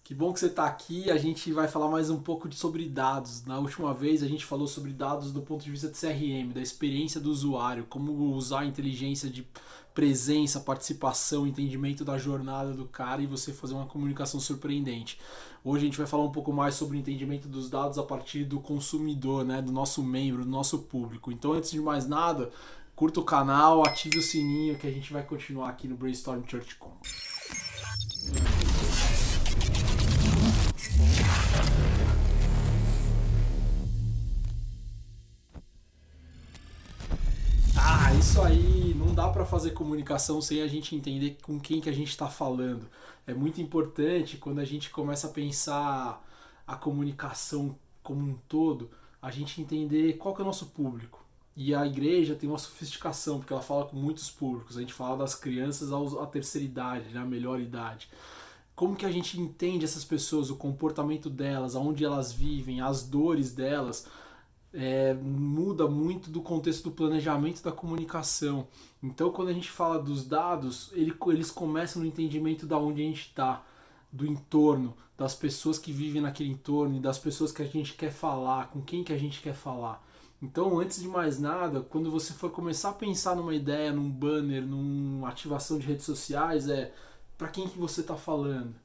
Que bom que você está aqui. A gente vai falar mais um pouco sobre dados. Na última vez a gente falou sobre dados do ponto de vista de CRM, da experiência do usuário, como usar a inteligência de presença, participação, entendimento da jornada do cara e você fazer uma comunicação surpreendente. Hoje a gente vai falar um pouco mais sobre o entendimento dos dados a partir do consumidor, né, do nosso membro, do nosso público. Então, antes de mais nada, curta o canal, ative o sininho que a gente vai continuar aqui no Brainstorm Church.com. Isso aí, não dá para fazer comunicação sem a gente entender com quem que a gente está falando. É muito importante quando a gente começa a pensar a comunicação como um todo, a gente entender qual que é o nosso público. E a igreja tem uma sofisticação, porque ela fala com muitos públicos. A gente fala das crianças à terceira idade, né, à melhor idade. Como que a gente entende essas pessoas, o comportamento delas, aonde elas vivem, as dores delas, muda muito do contexto do planejamento da comunicação. Então, quando a gente fala dos dados, eles começam no entendimento da onde a gente está, do entorno, das pessoas que vivem naquele entorno e das pessoas que a gente quer falar, com quem que a gente quer falar. Então, antes de mais nada, quando você for começar a pensar numa ideia, num banner, numa ativação de redes sociais, para quem que você está falando?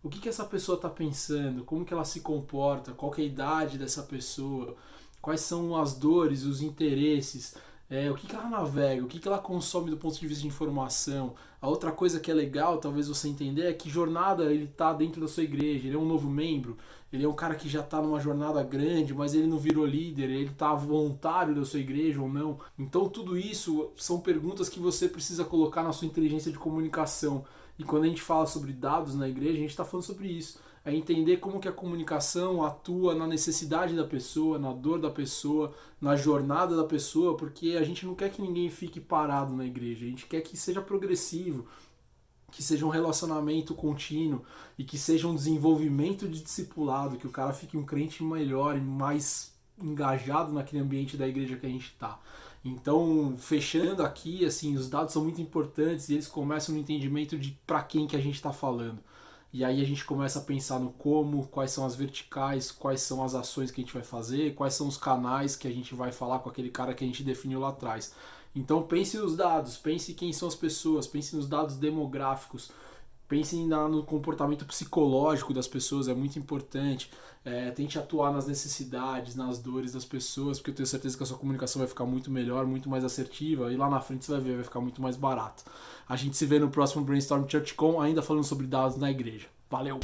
O que essa pessoa está pensando? Como que ela se comporta? Qual que é a idade dessa pessoa? Quais são as dores, os interesses, o que ela navega, o que ela consome do ponto de vista de informação. A outra coisa que é legal, talvez você entender, é que jornada ele está dentro da sua igreja, ele é um novo membro, ele é um cara que já está numa jornada grande, mas ele não virou líder, ele está voluntário da sua igreja ou não. Então tudo isso são perguntas que você precisa colocar na sua inteligência de comunicação. E quando a gente fala sobre dados na igreja, a gente está falando sobre isso. É entender como que a comunicação atua na necessidade da pessoa, na dor da pessoa, na jornada da pessoa, porque a gente não quer que ninguém fique parado na igreja, a gente quer que seja progressivo, que seja um relacionamento contínuo e que seja um desenvolvimento de discipulado, que o cara fique um crente melhor e mais engajado naquele ambiente da igreja que a gente está. Então, fechando aqui, assim, os dados são muito importantes e eles começam no entendimento de para quem que a gente está falando. E aí a gente começa a pensar no como, quais são as verticais, quais são as ações que a gente vai fazer, quais são os canais que a gente vai falar com aquele cara que a gente definiu lá atrás. Então pense nos dados, pense quem são as pessoas, pense nos dados demográficos, pense no comportamento psicológico das pessoas, é muito importante. Tente atuar nas necessidades, nas dores das pessoas, porque eu tenho certeza que a sua comunicação vai ficar muito melhor, muito mais assertiva, e lá na frente você vai ver, vai ficar muito mais barato. A gente se vê no próximo Brainstorm Church.com, ainda falando sobre dados na igreja. Valeu!